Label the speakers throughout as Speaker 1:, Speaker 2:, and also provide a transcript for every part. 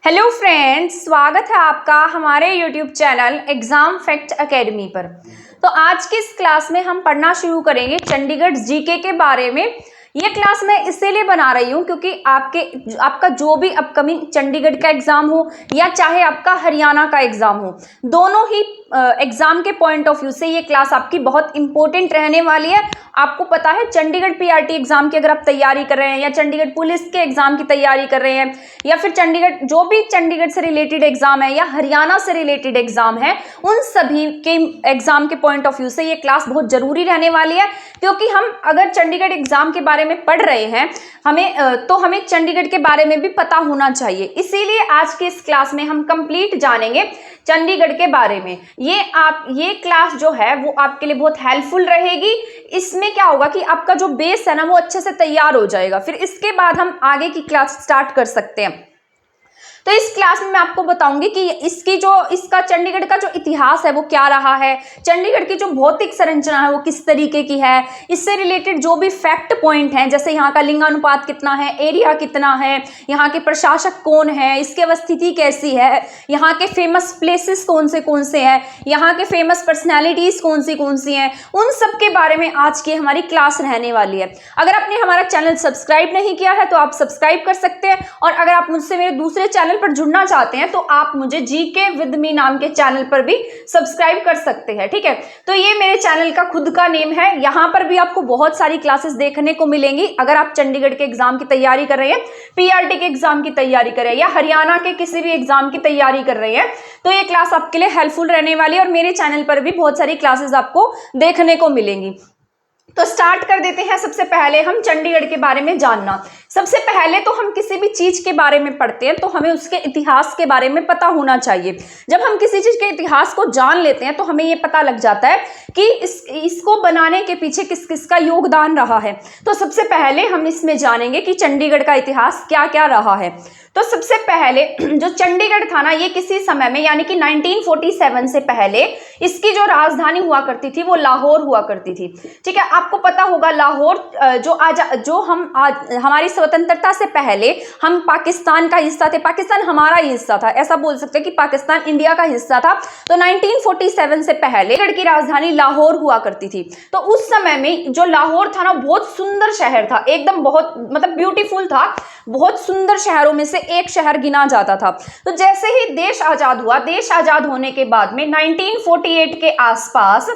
Speaker 1: Hello friends, स्वागत है आपका हमारे YouTube channel exam fact academy पर। तो आज की इस क्लास में हम पढ़ना शुरू करेंगे चंडीगढ़ जीके के बारे में। ये क्लास मैं इसीलिए बना रही हूँ क्योंकि आपका जो भी अपकमिंग चंडीगढ़ का एग्जाम हो या चाहे आपका हरियाणा का एग्जाम हो, दोनों ही एग्जाम के पॉइंट ऑफ व्यू से ये क्लास आपकी बहुत इंपॉर्टेंट रहने वाली है। आपको पता है चंडीगढ़ पीआरटी एग्जाम की अगर आप तैयारी कर रहे हैं या चंडीगढ़ पुलिस के एग्जाम की तैयारी कर रहे हैं या फिर चंडीगढ़ जो भी चंडीगढ़ से रिलेटेड एग्जाम है या हरियाणा से रिलेटेड एग्जाम है, उन सभी के एग्जाम के पॉइंट ऑफ व्यू से ये क्लास बहुत जरूरी रहने वाली है। क्योंकि हम अगर चंडीगढ़ एग्जाम के बारे में पढ़ रहे हैं हमें चंडीगढ़ के बारे में भी पता होना चाहिए। इसीलिए आज की इस क्लास में हम कंप्लीट जानेंगे चंडीगढ़ के बारे में। ये क्लास जो है वो आपके लिए बहुत हेल्पफुल रहेगी। इसमें क्या होगा कि आपका जो बेस है ना वो अच्छे से तैयार हो जाएगा, फिर इसके बाद हम आगे की क्लास स्टार्ट कर सकते हैं। तो इस क्लास में मैं आपको बताऊंगी कि इसका चंडीगढ़ का जो इतिहास है वो क्या रहा है, चंडीगढ़ की जो भौतिक संरचना है वो किस तरीके की है, इससे रिलेटेड जो भी फैक्ट पॉइंट हैं, जैसे यहाँ का लिंगानुपात कितना है, एरिया कितना है, यहाँ के प्रशासक कौन है, इसकी अवस्थिति कैसी है, यहाँ के फेमस प्लेसेस कौन से हैं, यहाँ के फेमस पर्सनैलिटीज कौन सी हैं, उन सब के बारे में आज की हमारी क्लास रहने वाली है। अगर आपने हमारा चैनल सब्सक्राइब नहीं किया है तो आप सब्सक्राइब कर सकते हैं, और अगर आप मुझसे मेरे दूसरे चैनल पर जुड़ना चाहते हैं तो आप मुझे जीके विद मी नाम के चैनल पर भी सब्सक्राइब कर सकते हैं। ठीक है, तो ये मेरे चैनल का खुद का नेम है। यहाँ पर भी आपको बहुत सारी क्लासेस देखने को मिलेंगी। अगर आप चंडीगढ़ के एग्जाम की तैयारी कर रहे हैं, पीआरटी के एग्जाम की तैयारी कर रहे हैं या हरियाणा के किसी भी एग्जाम की तैयारी कर रहे हैं, तो ये क्लास आपके लिए हेल्पफुल रहने वाली है और मेरे चैनल पर भी बहुत सारी क्लासेस आपको देखने को मिलेंगी। तो स्टार्ट कर देते हैं। सबसे पहले हम चंडीगढ़ के बारे में जानना। सबसे पहले तो हम किसी भी चीज के बारे में पढ़ते हैं तो हमें उसके इतिहास के बारे में पता होना चाहिए। जब हम किसी चीज के इतिहास को जान लेते हैं तो हमें ये पता लग जाता है कि इसको बनाने के पीछे किस किस का योगदान रहा है। तो सबसे पहले हम इसमें जानेंगे कि चंडीगढ़ का इतिहास क्या क्या रहा है। तो सबसे पहले जो चंडीगढ़ था ना, ये किसी समय में यानी कि 1947 से पहले इसकी जो राजधानी हुआ करती थी वो लाहौर हुआ करती थी। ठीक है, आपको पता होगा लाहौर हमारी स्वतंत्रता से पहले हम पाकिस्तान का हिस्सा थे, पाकिस्तान हमारा ही हिस्सा था, ऐसा बोल सकते हैं कि पाकिस्तान इंडिया का हिस्सा था। तो 1947 से पहले चंडीगढ़ की राजधानी लाहौर हुआ करती थी। तो उस समय में जो लाहौर था ना बहुत सुंदर शहर था, एकदम बहुत मतलब ब्यूटीफुल था, बहुत सुंदर शहरों में से एक शहर गिना जाता था। तो जैसे ही देश आजाद हुआ, देश आजाद होने के बाद में 1948 के आसपास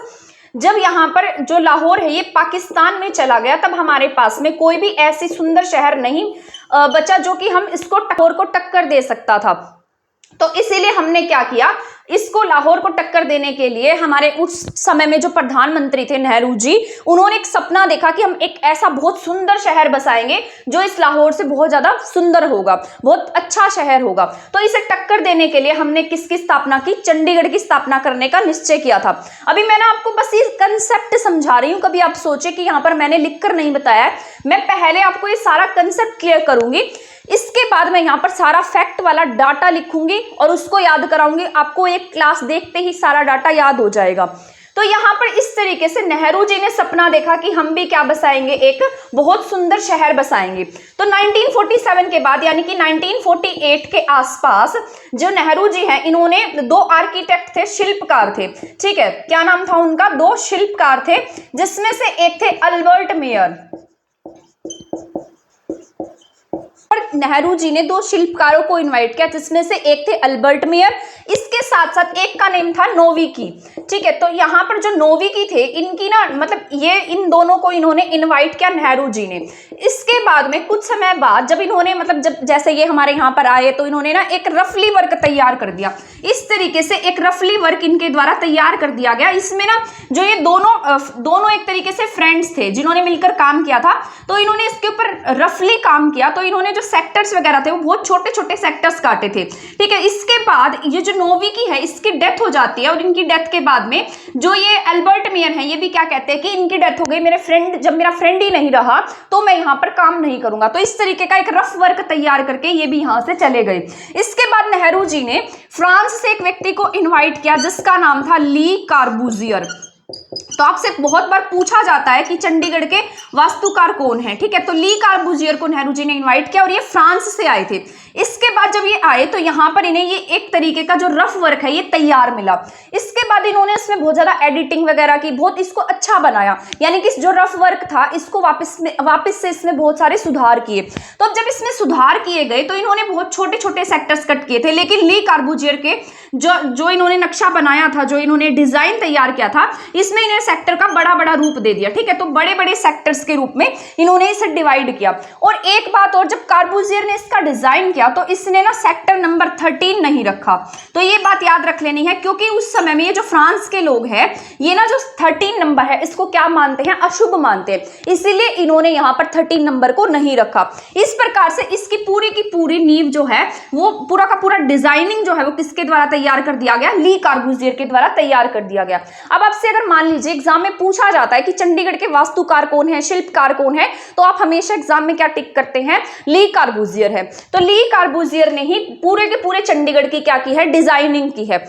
Speaker 1: जब यहाँ पर जो लाहौर है ये पाकिस्तान में चला गया, तब हमारे पास में कोई भी ऐसी सुंदर शहर नहीं बचा जो कि हम इसको लाहौर को टक्कर दे सकता था। तो इसीलिए हमने क्या किया, इसको लाहौर को टक्कर देने के लिए हमारे उस समय में जो प्रधानमंत्री थे नेहरू जी, उन्होंने एक सपना देखा कि हम एक ऐसा बहुत सुंदर शहर बसाएंगे जो इस लाहौर से बहुत ज्यादा सुंदर होगा, बहुत अच्छा शहर होगा। तो इसे टक्कर देने के लिए हमने किसकी स्थापना की, चंडीगढ़ की स्थापना करने का निश्चय किया था। अभी मैंने आपको बस ये कंसेप्ट समझा रही हूँ, कभी आप सोचे कि यहाँ पर मैंने लिखकर नहीं बताया, मैं पहले आपको ये सारा कंसेप्ट क्लियर करूंगी, इसके बाद मैं यहाँ पर सारा फैक्ट वाला डाटा लिखूंगी और उसको याद कराऊंगी। आपको एक क्लास देखते ही सारा डाटा याद हो जाएगा। तो यहाँ पर इस तरीके से नेहरू जी ने सपना देखा कि हम भी क्या बसाएंगे, एक बहुत सुंदर शहर बसाएंगे। तो 1947 के बाद यानी कि 1948 के आसपास जो नेहरू जी हैं, इन्होंने दो आर्किटेक्ट थे, शिल्पकार थे। ठीक है, क्या नाम था उनका, दो शिल्पकार थे, जिसमें से एक थे अल्बर्ट मेयर। और नेहरू जी ने दो शिल्पकारों को इनवाइट किया, जिसमें से एक थे अल्बर्ट मेयर, इसके साथ साथ एक का नेम था नोविकी। ठीक है, तो यहाँ पर जो नोविकी थे, इनकी ना मतलब इन दोनों को इन्होंने इनवाइट किया नेहरू जी ने। इसके बाद में कुछ समय बाद जब इन्होंने मतलब जब जैसे ये हमारे यहाँ पर आए तो इन्होंने ना एक रफली वर्क तैयार कर दिया। इस तरीके से एक रफली वर्क इनके द्वारा तैयार कर दिया गया। इसमें ना जो ये दोनों एक तरीके से फ्रेंड्स थे जिन्होंने मिलकर काम किया था, तो इन्होंने इसके ऊपर रफली काम किया। तो इन्होंने जो सेक्टर्स वगैरह थे वो बहुत छोटे छोटे सेक्टर्स काटे थे। ठीक है, इसके बाद ये जो नोविकी है इसकी डेथ हो जाती है, और इनकी डेथ के बाद में जो ये अल्बर्ट मेयर है ये भी क्या कहते हैं कि इनकी डेथ हो गई, जब मेरा फ्रेंड ही नहीं रहा तो मैं यहाँ पर काम नहीं करूंगा। तो इस तरीके का एक रफ वर्क तैयार करके ये भी यहाँ से चले गए। इसके बाद नेहरू जी ने फ्रांस से एक व्यक्ति को इनवाइट किया जिसका नाम था ली कार्बूजियर। तो आपसे बहुत बार पूछा जाता है कि चंडीगढ़ के वास्तुकार कौन है, ठीक है। तो ली कार्बूजियर को नेहरू जी ने इनवाइट किया और ये फ्रांस से आए थे। इसके बाद जब ये आए तो यहाँ पर इन्हें ये एक तरीके का जो रफ वर्क है ये तैयार मिला। इसके बाद इन्होंने इसमें बहुत ज्यादा एडिटिंग वगैरह की, बहुत इसको अच्छा बनाया, यानी कि जो रफ वर्क था इसको वापस से इसमें बहुत सारे सुधार किए। तो अब जब इसमें सुधार किए गए तो इन्होंने बहुत छोटे छोटे सेक्टर्स कट किए थे, लेकिन ली कार्बूजियर के जो इन्होंने नक्शा बनाया था, जो इन्होंने डिजाइन तैयार किया था, इसमें इन्हें सेक्टर का बड़ा बड़ा रूप दे दिया, ठीक है। तो बड़े बड़े सेक्टर्स के रूप में इन्होंने इसे डिवाइड किया। और एक बात और, जब कार्बूजियर ने इसका डिजाइन किया तो इसने ना सेक्टर नंबर 13 नहीं रखा। तो ये बात याद रख लेनी है, क्योंकि उस समय में ये जो फ्रांस के लोग हैं ये ना जो 13 नंबर है इसको क्या मानते हैं, अशुभ मानते हैं, इसीलिए इन्होंने यहाँ पर 13 नंबर को नहीं रखा। इस प्रकार से इसकी पूरी की पूरी नींव जो है वो पूरा का पूरा डिजाइनिंग जो है वो किसके द्वारा तैयार कर दिया गया, ली कार्बूजियर के द्वारा तैयार कर दिया गया। अब आपसे अगर मान लीजिए एग्जाम में पूछा जाता है कि चंडीगढ़ के वास्तुकार कौन है, शिल्पकार कौन है, तो आप हमेशा एग्जाम में क्या टिक करते हैं, ली कार्बूजियर है। तो ली कार्बूजियर ने ही पूरे के पूरे चंडीगढ़ की क्या की है, डिजाइनिंग की है।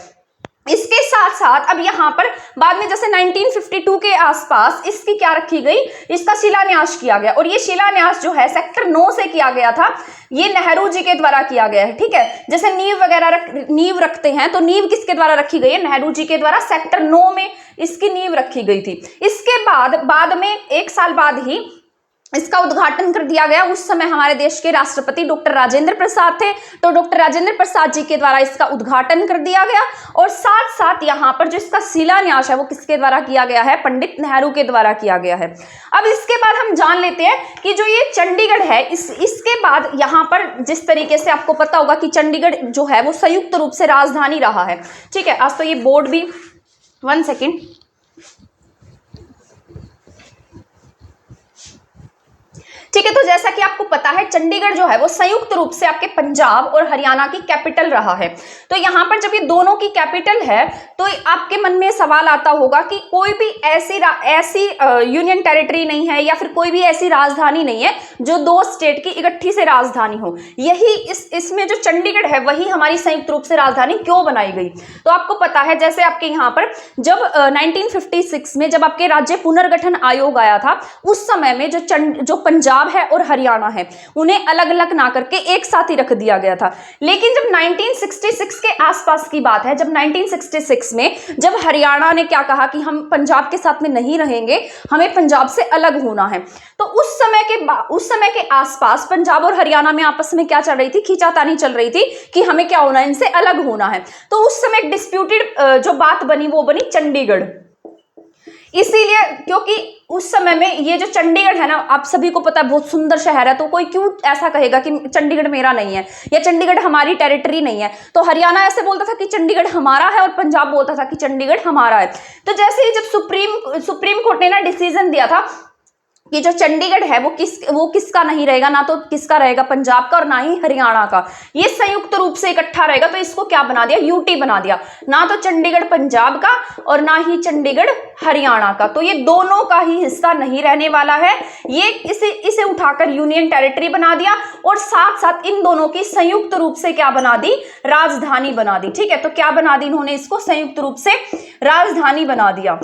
Speaker 1: इसके साथ साथ अब यहाँ पर बाद में जैसे 1952 के आसपास इसकी क्या रखी गई, इसका शिलान्यास किया गया। और ये शिलान्यास जो है सेक्टर 9 से किया गया था, ये नेहरू जी के द्वारा किया गया है, ठीक है। जैसे नींव वगैरह नींव रखते हैं तो नींव किसके द्वारा रखी गई है, नेहरू जी के द्वारा सेक्टर 9 में इसकी नींव रखी गई थी। इसके बाद में 1 साल बाद ही इसका उद्घाटन कर दिया गया। उस समय हमारे देश के राष्ट्रपति डॉक्टर राजेंद्र प्रसाद थे, तो डॉक्टर राजेंद्र प्रसाद जी के द्वारा इसका उद्घाटन कर दिया गया। और साथ साथ यहाँ पर जो इसका शिलान्यास है वो किसके द्वारा किया गया है, पंडित नेहरू के द्वारा किया गया है। अब इसके बाद हम जान लेते हैं कि जो ये चंडीगढ़ है इसके बाद यहाँ पर जिस तरीके से आपको पता होगा कि चंडीगढ़ जो है वो संयुक्त रूप से राजधानी रहा है, ठीक है। आज तो ये बोर्ड भी 1 सेकेंड, ठीक है। तो जैसा कि आपको पता है चंडीगढ़ जो है वो संयुक्त रूप से आपके पंजाब और हरियाणा की कैपिटल रहा है। तो यहाँ पर जब ये दोनों की कैपिटल है तो आपके मन में सवाल आता होगा कि कोई भी ऐसी यूनियन टेरिटरी नहीं है या फिर कोई भी ऐसी राजधानी नहीं है जो 2 स्टेट की इकट्ठी से राजधानी हो। यही इसमें जो चंडीगढ़ है वही हमारी संयुक्त रूप से राजधानी क्यों बनाई गई। तो आपको पता है जैसे आपके यहाँ पर जब 1956 में जब आपके राज्य पुनर्गठन आयोग आया था, उस समय में जो पंजाब है और हरियाणा है उन्हें अलग अलग ना करके एक साथ ही रख दिया गया था। लेकिन जब 1966 के आसपास की बात है, जब 1966 में जब हरियाणा ने क्या कहा कि हम पंजाब के साथ में नहीं रहेंगे, हमें पंजाब से अलग होना है, तो उस समय के आसपास पंजाब और हरियाणा में आपस में क्या चल रही थी, खींचातानी चल रही थी कि हमें क्या होना है, इनसे अलग होना है। तो उस समय एक डिस्प्यूटेड जो बात बनी वो बनी चंडीगढ़। इसीलिए क्योंकि उस समय में ये जो चंडीगढ़ है ना, आप सभी को पता है बहुत सुंदर शहर है, तो कोई क्यों ऐसा कहेगा कि चंडीगढ़ मेरा नहीं है या चंडीगढ़ हमारी टेरिटरी नहीं है। तो हरियाणा ऐसे बोलता था कि चंडीगढ़ हमारा है और पंजाब बोलता था कि चंडीगढ़ हमारा है। तो जैसे ही जब सुप्रीम कोर्ट ने ना डिसीजन दिया था कि जो चंडीगढ़ है वो किसका नहीं रहेगा, ना तो किसका रहेगा पंजाब का और ना ही हरियाणा का, ये संयुक्त रूप से इकट्ठा रहेगा, तो इसको क्या बना दिया, यूटी बना दिया। ना तो चंडीगढ़ पंजाब का और ना ही चंडीगढ़ हरियाणा का, तो ये दोनों का ही हिस्सा नहीं रहने वाला है। ये इसे उठाकर यूनियन टेरिटरी बना दिया और साथ साथ इन दोनों की संयुक्त रूप से क्या बना दी, राजधानी बना दी, ठीक है। तो क्या बना दी इन्होंने, इसको संयुक्त रूप से राजधानी बना दिया।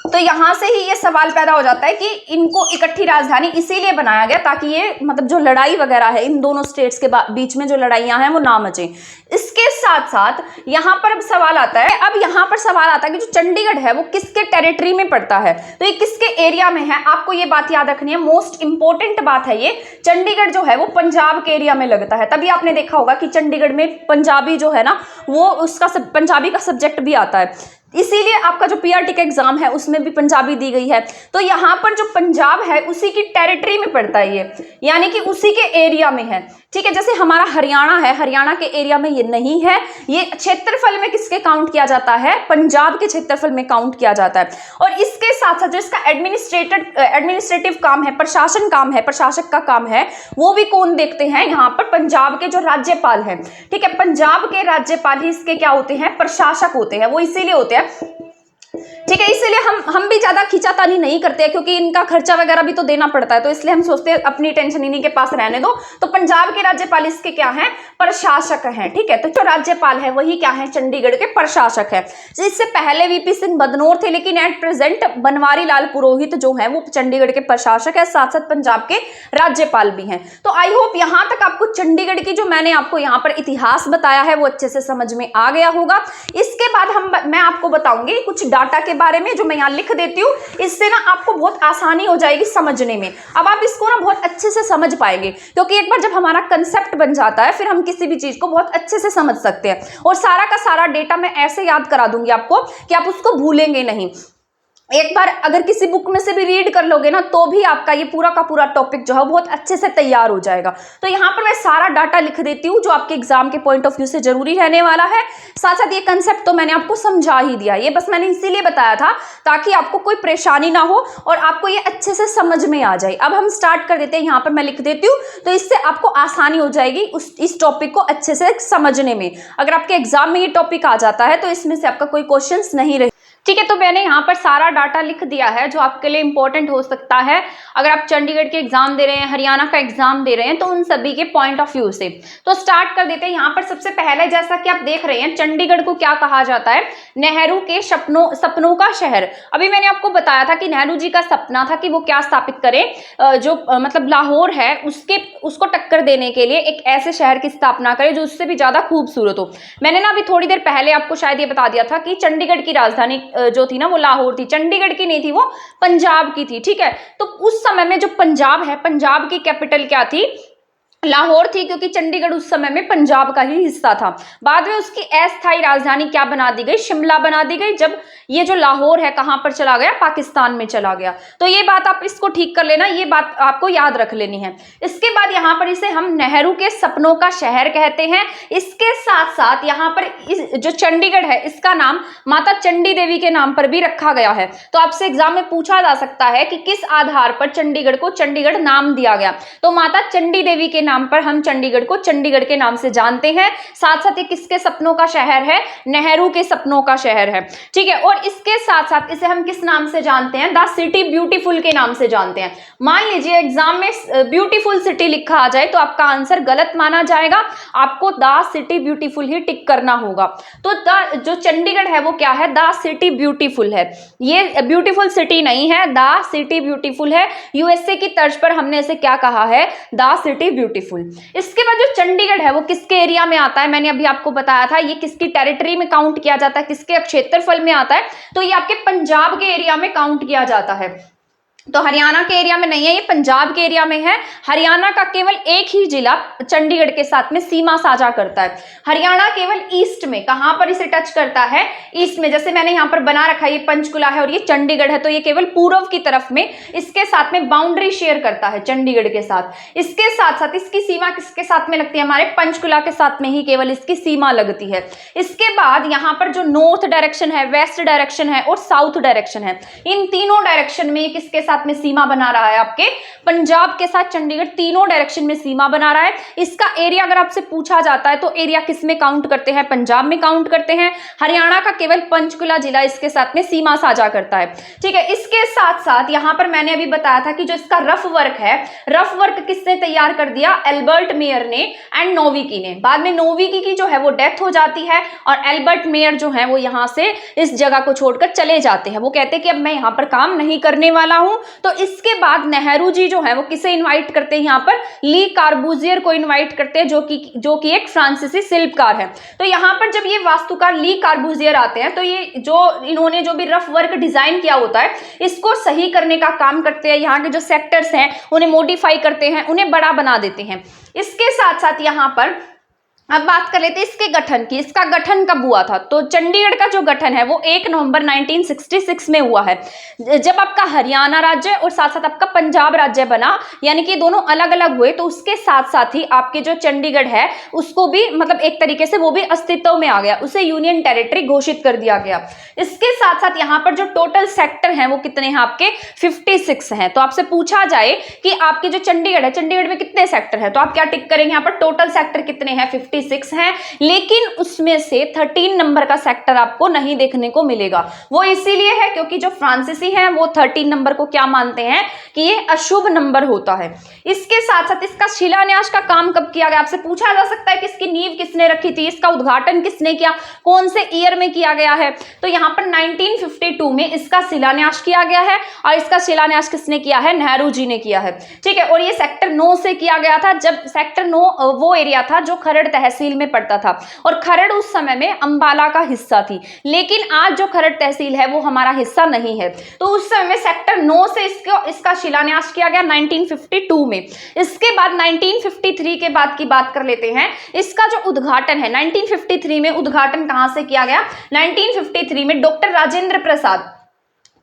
Speaker 1: तो यहां से ही ये सवाल पैदा हो जाता है कि इनको इकट्ठी राजधानी इसीलिए बनाया गया ताकि ये मतलब जो लड़ाई वगैरह है इन दोनों स्टेट्स के बीच में जो लड़ाइयां हैं वो ना मचे। इसके साथ साथ यहां पर अब सवाल आता है, कि जो चंडीगढ़ है वो किसके टेरिटरी में पड़ता है, तो ये किसके एरिया में है। आपको ये बात याद रखनी है, मोस्ट इंपॉर्टेंट बात है ये। चंडीगढ़ जो है वो पंजाब के एरिया में लगता है, तभी आपने देखा होगा कि चंडीगढ़ में पंजाबी जो है ना वो पंजाबी का सब्जेक्ट भी आता है, इसीलिए आपका जो पीआरटी का एग्जाम है उसमें भी पंजाबी दी गई है। तो यहाँ पर जो पंजाब है उसी की टेरिटरी में पड़ता है ये, यानी कि उसी के एरिया में है, ठीक है। जैसे हमारा हरियाणा है, हरियाणा के एरिया में ये नहीं है, ये क्षेत्रफल में किसके काउंट किया जाता है, पंजाब के क्षेत्रफल में काउंट किया जाता है। और इसके साथ साथ जो इसका एडमिनिस्ट्रेटिव काम है, प्रशासन काम है, प्रशासक का काम है, वो भी कौन देखते हैं, यहाँ पर पंजाब के जो राज्यपाल हैं, ठीक है। पंजाब के राज्यपाल ही इसके क्या होते हैं, प्रशासक होते हैं। वो इसीलिए होते हैं ठीक है। इसलिए हम भी ज्यादा खींचातानी नहीं करते हैं, क्योंकि इनका खर्चा वगैरह भी तो देना पड़ता है, तो इसलिए हम सोचते हैं अपनी टेंशन इन्हीं के पास रहने दो। तो पंजाब के राज्यपाल इसके क्या हैं, प्रशासक हैं। ठीक है, तो जो राज्यपाल है वही क्या है, चंडीगढ़ के प्रशासक है। इससे पहले वीपी सिंह बदनौर थे, लेकिन एट प्रेजेंट बनवारी लाल पुरोहित जो है वो चंडीगढ़ के प्रशासक है, साथ साथ पंजाब के राज्यपाल भी हैं। तो आई होप यहां तक आपको चंडीगढ़ की जो मैंने आपको यहाँ पर इतिहास बताया है वो अच्छे से समझ में आ गया होगा। इसके बाद मैं आपको बताऊंगी कुछ डाटा के बारे में, जो मैं यहाँ लिख देती हूँ, इससे ना आपको बहुत आसानी हो जाएगी समझने में। अब आप इसको ना बहुत अच्छे से समझ पाएंगे, क्योंकि एक बार जब हमारा कंसेप्ट बन जाता है फिर हम किसी भी चीज को बहुत अच्छे से समझ सकते हैं। और सारा का सारा डेटा मैं ऐसे याद करा दूंगी आपको कि आप उसको भूलेंगे नहीं। एक बार अगर किसी बुक में से भी रीड कर लोगे ना तो भी आपका ये पूरा का पूरा टॉपिक जो है बहुत अच्छे से तैयार हो जाएगा। तो यहाँ पर मैं सारा डाटा लिख देती हूँ जो आपके एग्जाम के पॉइंट ऑफ व्यू से जरूरी रहने वाला है। साथ साथ ये कंसेप्ट तो मैंने आपको समझा ही दिया, ये बस मैंने इसीलिए बताया था ताकि आपको कोई परेशानी ना हो और आपको ये अच्छे से समझ में आ जाए। अब हम स्टार्ट कर देते हैं, यहाँ पर मैं लिख देती हूँ, तो इससे आपको आसानी हो जाएगी इस टॉपिक को अच्छे से समझने में। अगर आपके एग्जाम में ये टॉपिक आ जाता है तो इसमें से आपका कोई क्वेश्चन नहीं रहे। ठीक है, तो मैंने यहाँ पर सारा डाटा लिख दिया है जो आपके लिए इंपॉर्टेंट हो सकता है अगर आप चंडीगढ़ के एग्जाम दे रहे हैं, हरियाणा का एग्जाम दे रहे हैं, तो उन सभी के पॉइंट ऑफ व्यू से। तो स्टार्ट कर देते हैं। यहाँ पर सबसे पहले जैसा कि आप देख रहे हैं, चंडीगढ़ को क्या कहा जाता है, नेहरू के सपनों का शहर। अभी मैंने आपको बताया था कि नेहरू जी का सपना था कि वो क्या स्थापित करें, जो मतलब लाहौर है उसको टक्कर देने के लिए एक ऐसे शहर की स्थापना करें जो उससे भी ज्यादा खूबसूरत हो। मैंने ना अभी थोड़ी देर पहले आपको शायद ये बता दिया था कि चंडीगढ़ की राजधानी जो थी ना वो लाहौर थी, चंडीगढ़ की नहीं थी, वो पंजाब की थी। ठीक है, तो उस समय में जो पंजाब है, पंजाब की कैपिटल क्या थी, लाहौर थी, क्योंकि चंडीगढ़ उस समय में पंजाब का ही हिस्सा था। बाद में उसकी अस्थायी राजधानी क्या बना दी गई, शिमला बना दी गई, जब ये जो लाहौर है कहां पर चला गया, पाकिस्तान में चला गया। तो ये बात आप इसको ठीक कर लेना, ये बात आपको याद रख लेनी है। इसके बाद यहाँ पर इसे हम नेहरू के सपनों का शहर कहते हैं। इसके साथ साथ यहाँ पर जो चंडीगढ़ है इसका नाम माता चंडी देवी के नाम पर भी रखा गया है। तो आपसे एग्जाम में पूछा जा सकता है कि किस आधार पर चंडीगढ़ को चंडीगढ़ नाम दिया गया, तो माता चंडी देवी के नाम पर हम चंडीगढ़ को चंडीगढ़ के नाम से जानते हैं। साथ साथ ये किसके सपनों का शहर है, नेहरू के सपनों का शहर है। ठीक है, और इसके साथ साथ इसे हम किस नाम से जानते हैं, द सिटी ब्यूटीफुल के नाम से जानते हैं। मान लीजिए एग्जाम में ब्यूटीफुल सिटी लिखा आ जाए तो आपका आंसर गलत माना जाएगा, आपको द सिटी ब्यूटीफुल ही टिक करना होगा। तो जो चंडीगढ़ है वो क्या है, द सिटी ब्यूटीफुल है। ये ब्यूटीफुल सिटी नहीं है, द सिटी ब्यूटीफुल है। यूएसए की तर्ज पर हमने इसे क्या कहा है, द सिटी ब्यूटीफुल। इसके बाद जो चंडीगढ़ है वो किसके एरिया में आता है, मैंने अभी आपको बताया था, ये किसकी टेरिटरी में काउंट किया जाता है, किसके क्षेत्रफल में आता है, तो ये आपके पंजाब के एरिया में काउंट किया जाता है। तो हरियाणा के एरिया में नहीं है, ये पंजाब के एरिया में है। हरियाणा का केवल एक ही जिला चंडीगढ़ के साथ में सीमा साझा करता है। हरियाणा केवल ईस्ट में, कहां पर इसे टच करता है, ईस्ट में। जैसे मैंने यहाँ पर बना रखा है, ये पंचकुला है और ये चंडीगढ़ है, तो ये केवल पूर्व की तरफ में इसके साथ में बाउंड्री शेयर करता है चंडीगढ़ के साथ। इसके साथ साथ इसकी सीमा किसके साथ में लगती है, हमारे पंचकुला के साथ में ही केवल इसकी सीमा लगती है। इसके बाद यहाँ पर जो नॉर्थ डायरेक्शन है, वेस्ट डायरेक्शन है और साउथ डायरेक्शन है, इन तीनों डायरेक्शन में किसके साथ में सीमा बना रहा है, आपके पंजाब के साथ चंडीगढ़ तीनों डायरेक्शन में सीमा बना रहा है। इसका एरिया अगर आपसे पूछा जाता है तो एरिया किस में काउंट करते हैं, पंजाब में काउंट करते हैं। हरियाणा का केवल पंचकुला जिला इसके साथ में सीमा साझा करता है। ठीक है, इसके साथ साथ यहां पर मैंने अभी बताया था कि जो इसका रफ वर्क है, रफ वर्क किसने तैयार कर दिया, एल्बर्ट मेयर ने एंड नोविकी ने। बाद में नोविकी की जो है वो डेथ हो जाती है और एल्बर्ट मेयर जो है वो यहां से इस जगह को छोड़कर चले जाते हैं। वो कहते हैं कि अब मैं यहां पर काम नहीं करने वाला हूं। तो इसके बाद नेहरू जी जो है वो किसे इनवाइट करते हैं, यहाँ पर ली कार्बूजियर को इनवाइट करते हैं, जो कि एक फ्रांसीसी शिल्पकार है। तो यहाँ पर जब ये वास्तुकार ली कार्बूजियर आते हैं तो ये जो इन्होंने जो भी रफ वर्क डिजाइन किया होता है इसको सही करने का काम करते हैं। यहाँ के जो सेक्टर्स हैं उन्हें मॉडिफाई करते हैं, उन्हें बड़ा बना देते हैं। इसके साथ साथ यहाँ पर अब बात कर लेते हैं इसके गठन की। इसका गठन कब हुआ था, तो चंडीगढ़ का जो गठन है वो 1 नवंबर 1966 में हुआ है, जब आपका हरियाणा राज्य और साथ साथ आपका पंजाब राज्य बना, यानी कि दोनों अलग अलग हुए। तो उसके साथ साथ ही आपके जो चंडीगढ़ है उसको भी मतलब एक तरीके से वो भी अस्तित्व में आ गया, उसे यूनियन टेरिटरी घोषित कर दिया गया। इसके साथ साथ यहाँ पर जो टोटल सेक्टर हैं वो कितने हैं, आपके 56 हैं। तो आपसे पूछा जाए कि आपके जो चंडीगढ़ है, चंडीगढ़ में कितने सेक्टर है, तो आप क्या टिक करेंगे यहाँ पर, टोटल सेक्टर कितने हैं, 56 56 हैं, लेकिन उसमें से 13 नंबर का सेक्टर आपको नहीं देखने को मिलेगा। वो इसीलिए है क्योंकि जो फ्रांसीसी हैं वो 13 नंबर को क्या मानते हैं कि ये अशुभ नंबर होता है। इसके साथ साथ इसका शिलान्यास का काम कब किया गया, आपसे पूछा जा सकता है कि इसकी नींव किसने रखी थी, इसका उद्घाटन किसने किया, कौन से ईयर में किया गया है। तो यहाँ पर 1952 में इसका शिलान्यास किया गया है और इसका शिलान्यास किसने किया है, नेहरू जी ने किया है। ठीक है, और ये सेक्टर 9 से किया गया था, जब सेक्टर 9 वो एरिया था जो खरड़ तहसील में पड़ता था और खरड़ उस समय में अंबाला का हिस्सा थी, लेकिन आज जो खरड़ तहसील है वो हमारा हिस्सा नहीं है। तो उस समय में सेक्टर 9 से इसका शिलान्यास किया गया 1952 में। इसके बाद 1953 के बाद की बात कर लेते हैं। इसका जो उद्घाटन है 1953 में, उद्घाटन कहां से किया गया, 1953 में डॉक्टर राजेंद्र प्रसाद,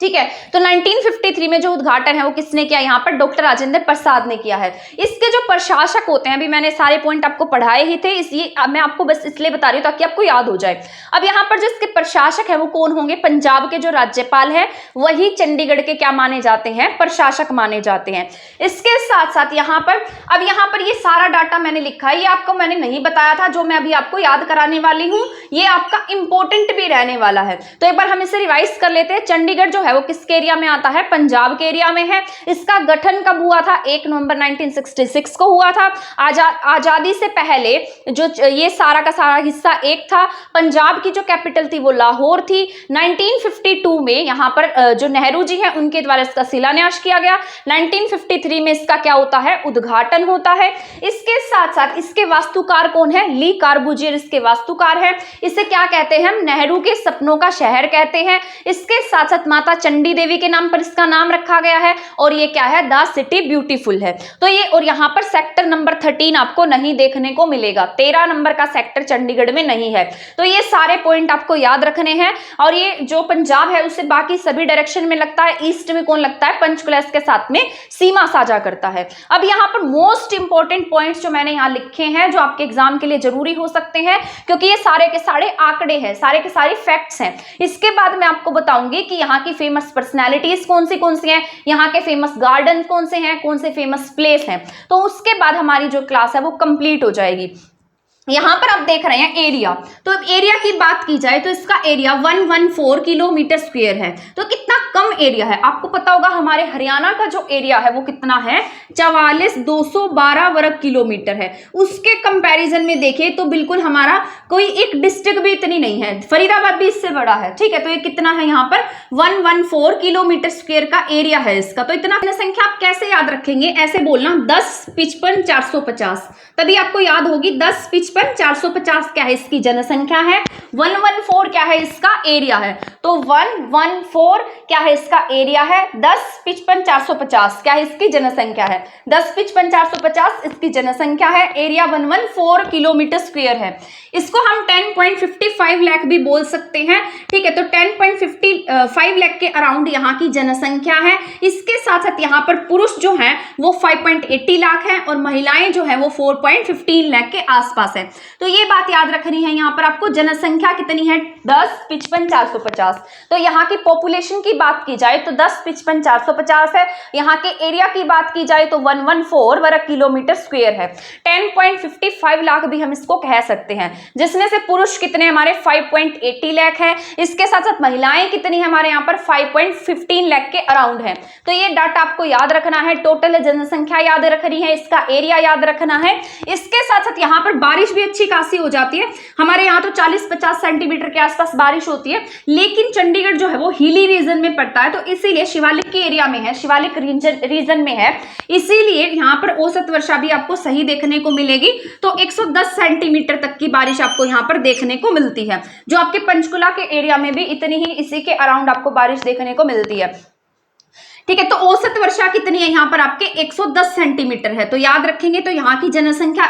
Speaker 1: ठीक है। तो 1953 में जो उद्घाटन है वो किसने किया, यहाँ पर डॉक्टर राजेंद्र प्रसाद ने किया है। इसके जो प्रशासक होते हैं, अभी मैंने सारे पॉइंट आपको पढ़ाए ही थे, इसलिए अब मैं आपको बस इसलिए बता रही हूँ ताकि आपको याद हो जाए। अब यहाँ पर जो इसके प्रशासक है वो कौन होंगे, पंजाब के जो राज्यपाल है वही चंडीगढ़ के क्या माने जाते हैं, प्रशासक माने जाते हैं। इसके साथ साथ यहाँ पर ये सारा डाटा मैंने लिखा है, ये आपको मैंने नहीं बताया था, जो मैं अभी आपको याद कराने वाली हूँ ये आपका इंपॉर्टेंट भी रहने वाला है। तो एक बार हम इसे रिवाइज कर लेते हैं। चंडीगढ़ जो है वो किसके एरिया में आता है, पंजाब के एरिया में है। इसका गठन कब हुआ था, 1 नवंबर 1966 को हुआ था। आजादी से पहले जो ये सारा का सारा हिस्सा एक था। पंजाब की जो कैपिटल थी वो लाहौर थी। 1952 में यहाँ पर जो नेहरू जी हैं उनके द्वारा इसका शिलान्यास किया गया। 1953 में इसका क्या होता है, उद्घाटन होता है। इसके साथ साथ इसके वास्तुकार कौन है, ली कार्बूजियर इसके वास्तुकार है। इसे क्या कहते हैं हम, नेहरू के सपनों का शहर कहते हैं। इसके साथ साथ माता चंडी देवी के नाम पर इसका नाम रखा गया है और ये क्या है, द सिटी ब्यूटीफुल है। तो ये, और यहाँ पर सेक्टर नंबर 13 आपको नहीं देखने को मिलेगा, 13 नंबर का सेक्टर चंडीगढ़ में नहीं है। तो ये सारे पॉइंट आपको याद रखने हैं। और ये जो पंजाब है उससे बाकी सभी डायरेक्शन में लगता है, ईस्ट में कौन लगता है, पंचकुला के साथ में सीमा साझा करता है। अब यहाँ पर मोस्ट इंपॉर्टेंट पॉइंट्स जो मैंने यहाँ लिखे हैं जो आपके एग्जाम के लिए जरूरी हो सकते हैं, क्योंकि ये सारे के सारे आंकड़े हैं, सारे के सारे फैक्ट्स हैं। इसके बाद मैं आपको बताऊंगी कि यहाँ की फेमस पर्सनैलिटीज कौन सी हैं, यहाँ के फेमस गार्डन कौन से हैं, कौन से फेमस प्लेस हैं। तो उसके बाद हमारी जो क्लास है वो कंप्लीट हो जाएगी। यहाँ पर आप देख रहे हैं एरिया, तो एरिया की बात की जाए तो इसका एरिया 114 किलोमीटर स्क्वायर है। तो कितना कम एरिया है, आपको पता होगा हमारे हरियाणा का जो एरिया है वो कितना है, 44,212 वर्ग किलोमीटर है। उसके कंपैरिजन में देखें तो बिल्कुल हमारा कोई एक डिस्ट्रिक्ट भी इतनी नहीं है, फरीदाबाद भी इससे बड़ा है। ठीक है, तो ये कितना है, यहाँ पर 114 किलोमीटर स्क्वायर का एरिया है इसका। तो इतना जनसंख्या आप कैसे याद रखेंगे, ऐसे बोलना 10, 55, 450, तभी आपको याद होगी। 10, 55, 450 क्या है इसकी जनसंख्या है, 114 क्या है इसका एरिया है। तो 114 क्या है इसका एरिया है, 10, 55, 450 क्या है इसकी जनसंख्या है, 10, 55, 450 इसकी जनसंख्या है। एरिया 114 किलोमीटर स्क्वायर है। इसको हम 10.55 लाख भी बोल सकते हैं। ठीक है, तो 10.55 लाख के अराउंड यहाँ की जनसंख्या है। इसके साथ साथ यहाँ पर पुरुष जो हैं वो 5.80 लाख है और महिलाएं जो है वो 4.15 लाख के आसपास है। तो ये बात याद रखनी है, यहाँ पर आपको जनसंख्या कितनी है, 10, 55, 450। तो यहाँ की पॉपुलेशन की बात की जाए तो 10, 55, 450 है। यहाँ के एरिया की बात की जाए तो 114 वर्ग किलोमीटर स्क्वायर है। 10.55 लाख भी हम इसको कह सकते हैं, जिसमें से पुरुष कितने हमारे 5.80 लाख है। इसके साथ साथ महिलाएं कितनी है हमारे यहाँ पर 5.15 लाख के अराउंड है। तो ये डाटा आपको याद रखना है, टोटल जनसंख्या याद रखनी है, इसका एरिया याद रखना है। इसके साथ साथ यहाँ पर बारिश भी अच्छी खासी हो जाती है। हमारे यहाँ तो 40-50 सेंटीमीटर के आसपास बारिश होती है, लेकिन चंडीगढ़ जो है वो हिली रीजन में पड़ता है, तो इसीलिए शिवालिक के एरिया में है, शिवालिक रीजन में है, इसीलिए यहाँ पर औसत वर्षा भी आपको सही देखने को मिलेगी। तो 110 सेंटीमीटर तक की बारिश आपको यहाँ पर देखने को मिलती है, जो आपके पंचकुला के एरिया में भी इतनी ही, इसी के अराउंड आपको बारिश देखने को मिलती है। ठीक है, तो औसत वर्षा कितनी है यहाँ पर आपके 110 सेंटीमीटर है। तो याद रखेंगे, तो यहाँ की जनसंख्या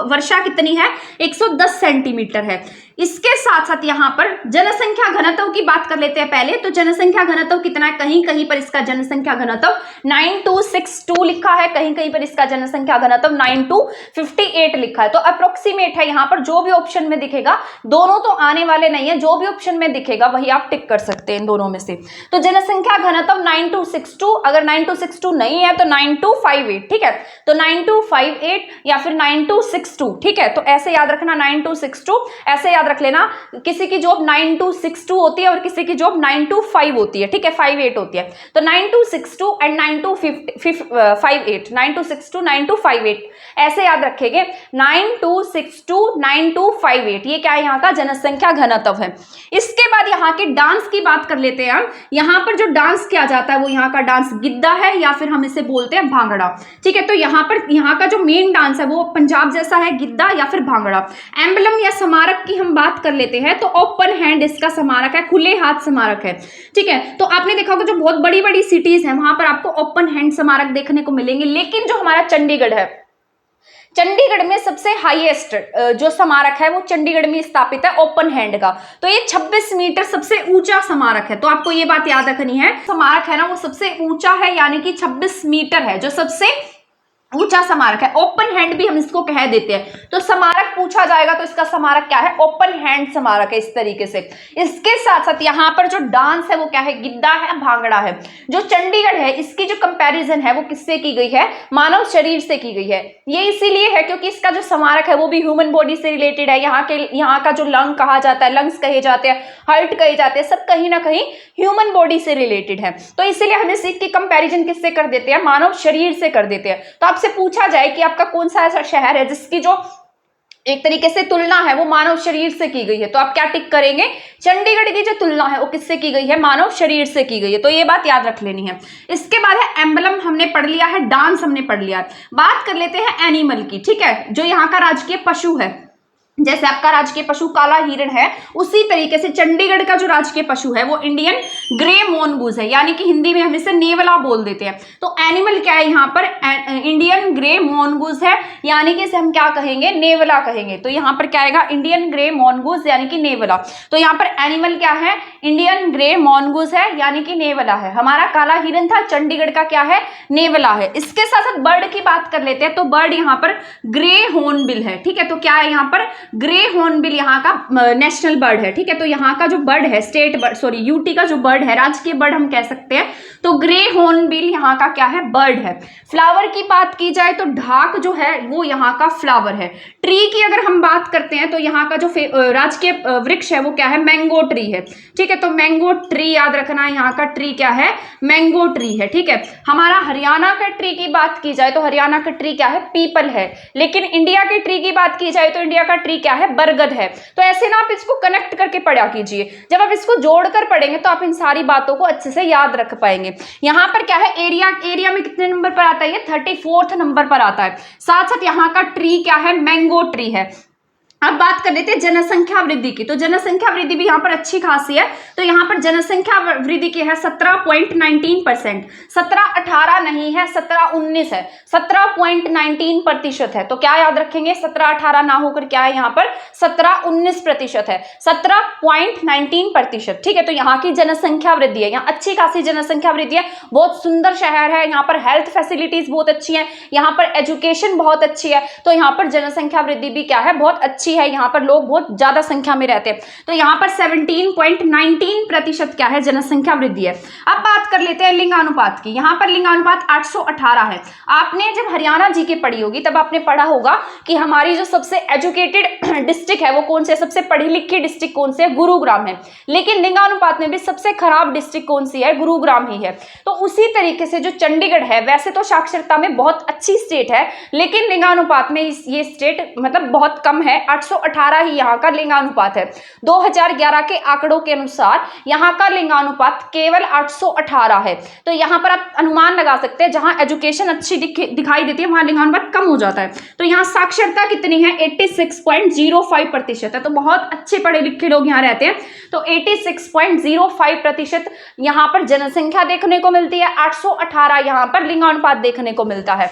Speaker 1: वर्षा कितनी है, 110 सेंटीमीटर है। इसके साथ साथ यहाँ पर जनसंख्या घनत्व की बात कर लेते हैं पहले। तो जनसंख्या घनत्व कितना है, कहीं कहीं पर इसका जनसंख्या घनत्व 9262 लिखा है, कहीं कहीं पर इसका जनसंख्या घनत्व 9258 लिखा है। तो अप्रोक्सीमेट है, यहाँ पर जो भी ऑप्शन में दिखेगा, दोनों तो आने वाले नहीं है, जो भी ऑप्शन में दिखेगा वही आप टिक कर सकते हैं इन दोनों में से। तो जनसंख्या घनत्व 9262, अगर 9262 नहीं है तो 9258, ठीक है। तो 9258 या फिर 9262, ठीक है। तो ऐसे याद रखना 9262, ऐसे याद रख लेना। किसी की जॉब 9262 होती है और किसी की जॉब 925 होती है, ठीक है, 58 होती है। तो 9262 एंड 9258, 9262 9258 ऐसे याद रखेंगे। 9262 9258, ये क्या है, यहाँ का जनसंख्या घनत्व है। इसके बाद यहाँ के डांस की बात कर लेते हैं हम। यहाँ पर जो डांस किया जाता है वो यहाँ का डांस गिद्दा है या फिर हम इसे बोलते हैं भांगड़ा, ठीक है। तो यहाँ पर यहाँ का जो मेन डांस है वो पंजाब जैसा है, गिद्दा या फिर भांगड़ा। एम्बलम या स्मारक की हम बात कर लेते हैं तो ओपन हैंड इसका स्मारक है, खुले हाथ स्मारक है, ठीक है। तो आपने देखा होगा जो बहुत बड़ी बड़ी सिटीज है वहां पर आपको ओपन हैंड स्मारक देखने को मिलेंगे, लेकिन जो हमारा चंडीगढ़ है, चंडीगढ़ में सबसे हाईएस्ट जो स्मारक है वो चंडीगढ़ में स्थापित है ओपन हैंड का। तो ये 26 मीटर सबसे ऊंचा स्मारक है। तो आपको ये बात याद रखनी है, स्मारक है ना वो सबसे ऊंचा है, यानी कि 26 मीटर है जो सबसे ऊंचा स्मारक है। ओपन हैंड भी हम इसको कह देते हैं। तो स्मारक पूछा जाएगा तो इसका स्मारक क्या है, ओपन हैंड स्मारक है, इस तरीके से। इसके साथ साथ यहाँ पर जो डांस है वो क्या है, गिद्दा है, भांगड़ा है। जो चंडीगढ़ है इसकी जो कंपैरिजन है वो किससे की गई है, मानव शरीर से की गई है। ये इसीलिए है क्योंकि इसका जो स्मारक है वो भी ह्यूमन बॉडी से रिलेटेड है। यहाँ का जो लंग कहा जाता है, लंग्स कहे जाते हैं, हार्ट कहे जाते हैं, सब कहीं ना कहीं ह्यूमन बॉडी से रिलेटेड है। तो इसीलिए हम इसकी कंपैरिजन किससे कर देते हैं, मानव शरीर से कर देते हैं। तो आपसे पूछा जाए कि आपका कौन सा ऐसा शहर है जिसकी जो एक तरीके से तुलना है वो मानव शरीर से की गई है, तो आप क्या टिक करेंगे, चंडीगढ़ की जो तुलना है वो किससे की गई है, मानव शरीर से की गई है। तो ये बात याद रख लेनी है। इसके बाद है एम्बलम, हमने पढ़ लिया है, डांस हमने पढ़ लिया है। बात कर लेते हैं एनिमल की, ठीक है। जो यहाँ का राजकीय पशु है, जैसे आपका राजकीय पशु काला हिरण है, उसी तरीके से चंडीगढ़ का जो राजकीय पशु है वो इंडियन ग्रे मोनगूज है, यानी कि हिंदी में हम इसे नेवला बोल देते हैं। तो एनिमल क्या है यहाँ पर, इंडियन ग्रे मोनगूज है, यानी कि इसे हम क्या कहेंगे, नेवला कहेंगे। तो यहाँ पर क्या आएगा, इंडियन ग्रे मोनगूज यानी कि नेवला। तो यहाँ पर एनिमल क्या है, इंडियन ग्रे मोनगूज है, यानी कि नेवला है। हमारा काला हिरण था, चंडीगढ़ का क्या है, नेवला है। इसके साथ साथ बर्ड की बात कर लेते हैं। तो बर्ड यहाँ पर ग्रे हॉर्नबिल है, ठीक है। तो क्या है यहाँ पर, ग्रे हॉर्नबिल यहाँ का नेशनल बर्ड है, ठीक है। तो यहाँ का जो बर्ड है, स्टेट बर्ड, सॉरी यूटी का जो बर्ड है, राजकीय बर्ड हम कह सकते हैं। तो ग्रे हॉर्नबिल यहाँ का क्या है, बर्ड है। फ्लावर की बात की जाए तो ढाक जो है वो यहाँ का फ्लावर है। ट्री की अगर हम बात करते हैं तो यहाँ का जो राजकीय वृक्ष है वो क्या है, मैंगो ट्री है, ठीक है। तो मैंगो ट्री याद रखना है, यहाँ का ट्री क्या है, मैंगो ट्री है, ठीक है। हमारा हरियाणा का ट्री की बात की जाए तो हरियाणा का ट्री क्या है, पीपल है। लेकिन इंडिया के ट्री की बात की जाए तो इंडिया का ट्री क्या है, बरगद है। तो ऐसे ना आप इसको कनेक्ट करके पढ़ा कीजिए, जब आप इसको जोड़कर पढ़ेंगे तो आप इन सारी बातों को अच्छे से याद रख पाएंगे। यहाँ पर क्या है, एरिया में कितने नंबर पर आता है, ये 34th नंबर पर आता है। साथ साथ यहाँ का ट्री क्या है, मैंगो ट्री है। अब बात कर लेते हैं जनसंख्या वृद्धि की। तो जनसंख्या वृद्धि भी यहाँ पर अच्छी खासी है। तो यहाँ पर जनसंख्या वृद्धि की है 17.19%, 17-18 नहीं है, 17-19 है, 17.19% है। तो क्या याद रखेंगे, 17-18 ना होकर क्या है यहाँ पर 17-19% है, 17.19%, ठीक है। तो यहाँ की जनसंख्या वृद्धि है, यहाँ अच्छी खासी जनसंख्या वृद्धि है। बहुत सुंदर शहर है, यहाँ पर हेल्थ फैसिलिटीज बहुत अच्छी है, यहाँ पर एजुकेशन बहुत अच्छी है। तो यहाँ पर जनसंख्या वृद्धि भी क्या है, बहुत अच्छी है। यहाँ पर लोग बहुत ज्यादा संख्या में रहते हैं। तो यहाँ पर 17.19% क्या है, जनसंख्या वृद्धि है। अब बात कर लेते हैं लिंगानुपात की। यहाँ पर लिंगानुपात 818 है। आपने जब हरियाणा जीके पढ़ी होगी तब आपने पढ़ा होगा कि हमारी जो सबसे एजुकेटेड डिस्ट्रिक्ट है वो कौन से, सबसे पढ़ी लिखी डिस्ट्रिक्ट कौन सी है, गुरुग्राम है। लेकिन लिंगानुपात में भी सबसे खराब डिस्ट्रिक्ट कौन सी है, गुरुग्राम ही है। तो उसी तरीके से जो चंडीगढ़ है, वैसे तो साक्षरता में बहुत अच्छी स्टेट है, लेकिन लिंगानुपात में ये स्टेट मतलब बहुत कम है, 818 ही यहाँ का लिंगानुपात है। 2011 के आंकड़ों के अनुसार यहाँ का लिंगानुपात केवल 818 है। तो यहाँ पर आप अनुमान लगा सकते हैं, जहां एजुकेशन अच्छी दिखाई देती है वहां लिंगानुपात कम हो जाता है। तो यहाँ साक्षरता कितनी है, 86.05% है। तो बहुत अच्छे पढ़े लिखे लोग यहाँ रहते हैं। तो 86.05% यहाँ पर जनसंख्या देखने को मिलती है, 818 यहाँ पर लिंगानुपात देखने को मिलता है।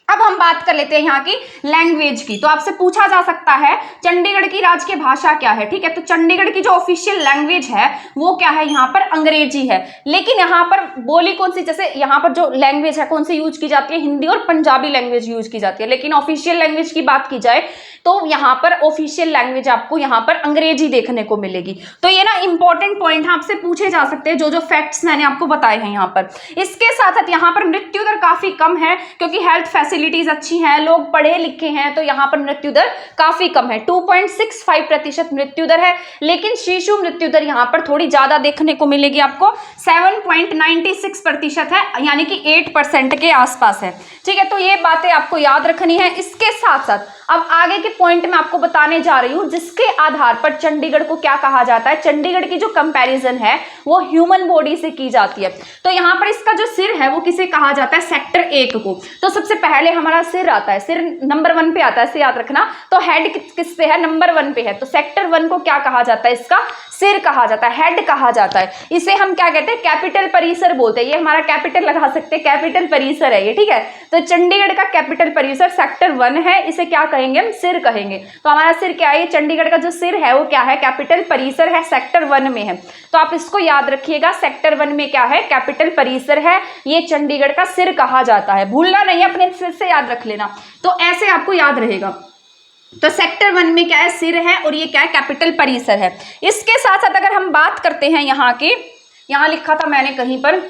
Speaker 1: अब हम बात कर लेते हैं यहाँ की लैंग्वेज की। तो आपसे पूछा जा सकता है चंडीगढ़ की राजकीय भाषा क्या है, ठीक है। तो चंडीगढ़ की जो ऑफिशियल लैंग्वेज है वो क्या है, यहाँ पर अंग्रेजी है। लेकिन यहाँ पर बोली कौन सी, जैसे यहाँ पर जो लैंग्वेज है कौन सी यूज की जाती है, हिंदी और पंजाबी लैंग्वेज यूज की जाती है। लेकिन ऑफिशियल लैंग्वेज की बात की जाए तो यहाँ पर ऑफिशियल लैंग्वेज आपको यहाँ पर अंग्रेजी देखने को मिलेगी। तो ये ना इंपॉर्टेंट पॉइंट है, आपसे पूछे जा सकते हैं जो फैक्ट्स मैंने आपको बताए हैं यहाँ पर। इसके साथ साथ यहाँ पर मृत्यु दर काफी कम है क्योंकि हेल्थ फैसिलिटीज अच्छी हैं, लोग पढ़े लिखे हैं, तो यहाँ पर मृत्यु दर काफी कम है। 2.65% मृत्यु दर है। लेकिन शिशु मृत्यु दर यहाँ पर थोड़ी ज्यादा देखने को मिलेगी आपको, 7.96% है, यानी कि 8% के आसपास है, ठीक है। तो ये बातें आपको याद रखनी है। इसके साथ साथ अब आगे के पॉइंट में आपको बताने जा रही हूं जिसके आधार पर चंडीगढ़ को क्या कहा जाता है। चंडीगढ़ की जो कंपैरिजन है वो ह्यूमन बॉडी से की जाती है। तो यहाँ पर इसका जो सिर है वो किसे कहा जाता है, सेक्टर 1 को। तो सबसे पहले हमारा सिर आता है, सिर नंबर 1 पे आता है, इसे याद रखना। तो हेड किस पे है, नंबर 1 पे है। तो सेक्टर 1 को क्या कहा जाता है, इसका सिर कहा जाता है, हेड कहा जाता है। इसे हम क्या कहते हैं, कैपिटल परिसर बोलते हैं। ये हमारा कैपिटल लगा सकते हैं, कैपिटल परिसर है ये, ठीक है। तो चंडीगढ़ का कैपिटल परिसर सेक्टर 1 है, इसे क्या कहेंगे, हम सिर कहेंगे। तो हमारा सिर क्या है, चंडीगढ़ का जो सिर है वो क्या है, कैपिटल परिसर है, सेक्टर 1 में है। तो आप इसको याद रखिएगा, सेक्टर 1 में क्या है, कैपिटल परिसर है, ये चंडीगढ़ का सिर कहा जाता है। भूलना नहीं, अपने सिर से याद रख लेना। तो ऐसे आपको याद रहेगा। तो सेक्टर 1 में क्या है, सिर है, और ये क्या है, कैपिटल परिसर है। इसके साथ साथ अगर हम बात करते हैं यहाँ की, यहाँ लिखा था मैंने, कहीं पर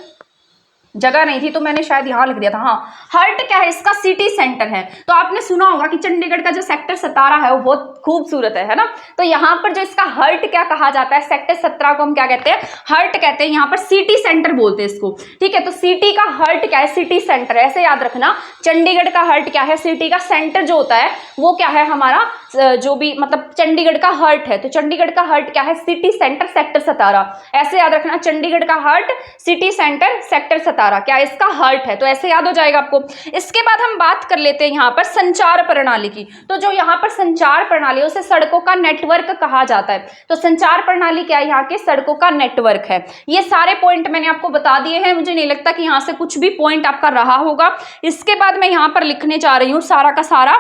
Speaker 1: जगह नहीं थी तो मैंने शायद यहाँ लिख दिया था, हाँ, हार्ट क्या है, इसका सिटी सेंटर है। तो आपने सुना होगा कि चंडीगढ़ का जो सेक्टर 17 है वो बहुत खूबसूरत है ना। तो यहाँ पर जो इसका हार्ट क्या कहा जाता है, सेक्टर 17 को हम क्या कहते हैं, हार्ट कहते हैं। यहाँ पर सिटी सेंटर बोलते हैं इसको, ठीक है। तो सिटी का हार्ट क्या है, सिटी सेंटर, ऐसे याद रखना। चंडीगढ़ का हार्ट क्या है, सिटी का सेंटर जो होता है वो क्या है, हमारा जो भी मतलब चंडीगढ़ का हार्ट है। तो चंडीगढ़ का हार्ट क्या है, सिटी सेंटर सेक्टर 17, ऐसे याद रखना। चंडीगढ़ का हार्ट सिटी सेंटर सेक्टर 17 क्या इसका हार्ट है, तो ऐसे याद हो जाएगा आपको। इसके बाद हम बात कर लेते हैं यहाँ पर संचार प्रणाली की। तो जो यहाँ पर संचार प्रणाली है उसे सड़कों का नेटवर्क कहा जाता है। तो संचार प्रणाली क्या है, यहाँ के सड़कों का नेटवर्क है। ये सारे पॉइंट मैंने आपको बता दिए हैं, मुझे नहीं लगता कि यहाँ से कुछ भी पॉइंट आपका रहा होगा। इसके बाद मैं यहाँ पर लिखने जा रही हूँ सारा का सारा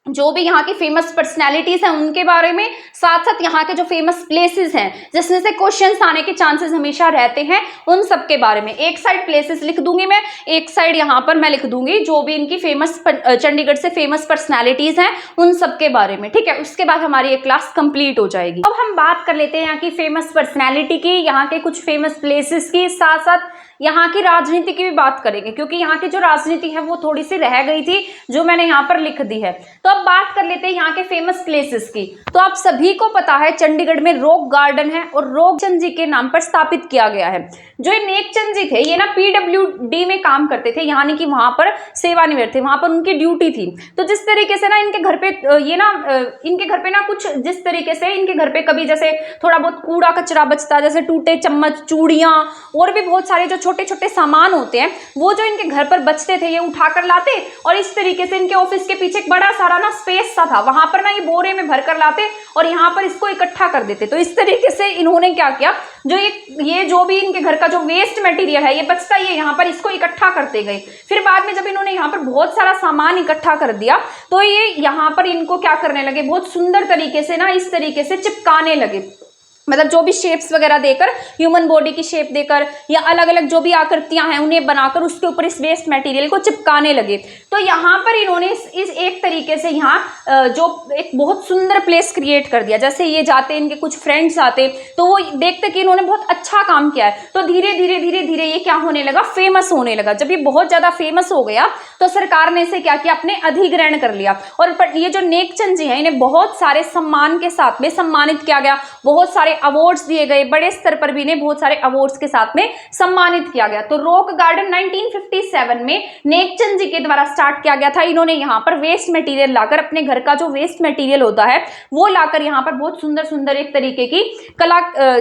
Speaker 1: जो भी यहाँ की फेमस पर्सनैलिटीज हैं उनके बारे में, साथ साथ यहाँ के जो फेमस प्लेसेस हैं जिसमें से क्वेश्चंस आने के चांसेस हमेशा रहते हैं, उन सब के बारे में। एक साइड प्लेसेस लिख दूंगी मैं, एक साइड यहाँ पर मैं लिख दूंगी जो भी इनकी फेमस चंडीगढ़ से फेमस पर्सनैलिटीज हैं उन सब के बारे में, ठीक है। उसके बाद हमारी ये क्लास कंप्लीट हो जाएगी। अब हम बात कर लेते हैं यहाँ की फेमस पर्सनैलिटी की, यहाँ के कुछ फेमस प्लेसेस की, साथ साथ यहाँ की राजनीति की भी बात करेंगे क्योंकि यहाँ की जो राजनीति है वो थोड़ी सी रह गई थी जो मैंने यहाँ पर लिख दी है। तो अब बात कर लेते हैं यहाँ के फेमस प्लेसेस की। तो आप सभी को पता है चंडीगढ़ में रॉक गार्डन है और रोकचंद जी के नाम पर स्थापित किया गया है। जो ये नेकचंद जी थे ये ना PWD में काम करते थे, यानी कि वहां पर सेवानिवृत्त थे, वहां पर उनकी ड्यूटी थी। तो जिस तरीके से ना इनके घर पे इनके घर पे ना कुछ जिस तरीके से इनके घर पे कभी जैसे थोड़ा बहुत कूड़ा कचरा बचता, जैसे टूटे चम्मच, चूड़ियां और भी बहुत सारे जो छोटे छोटे सामान होते हैं वो जो इनके घर पर बचते थे ये उठा कर लाते और इस तरीके से इनके ऑफिस के पीछे एक बड़ा सारा ना स्पेस सा था, वहां पर ना ये बोरे में भर कर लाते और यहाँ पर इसको इकट्ठा कर देते। तो इस तरीके से इन्होंने क्या किया, जो ये जो भी इनके घर का जो वेस्ट मटेरियल है ये बचता ही है यहाँ पर, इसको इकट्ठा करते गए। फिर बाद में जब इन्होंने यहाँ पर बहुत सारा सामान इकट्ठा कर दिया तो ये यहाँ पर इनको क्या करने लगे, बहुत सुंदर तरीके से ना इस तरीके से चिपकाने लगे। मतलब जो भी शेप्स वगैरह देकर, ह्यूमन बॉडी की शेप देकर या अलग अलग जो भी आकृतियां हैं उन्हें बनाकर उसके ऊपर इस वेस्ट मटेरियल को चिपकाने लगे। तो यहाँ पर इन्होंने इस एक तरीके से यहाँ जो एक बहुत सुंदर प्लेस क्रिएट कर दिया। जैसे ये जाते, इनके कुछ फ्रेंड्स आते तो वो देखते कि इन्होंने बहुत अच्छा काम किया है, तो धीरे धीरे धीरे धीरे ये क्या होने लगा, फेमस होने लगा। जब ये बहुत ज्यादा फेमस हो गया तो सरकार ने इसे क्या किया, अपने अधिग्रहण कर लिया। और ये जो नेकचंद जी हैं इन्हें बहुत सारे सम्मान के साथ में सम्मानित किया गया, बहुत सारे अवार्ड्स दिए गए, बड़े स्तर पर भी इन्हें बहुत सारे अवार्ड्स के साथ में सम्मानित किया गया। तो रॉक गार्डन 1957 में नेकचंद जी के द्वारा स्टार्ट किया गया था। इन्होंने यहाँ पर वेस्ट मटेरियल लाकर, अपने घर का जो वेस्ट मटेरियल होता है वो लाकर यहाँ पर बहुत सुंदर सुंदर एक तरीके की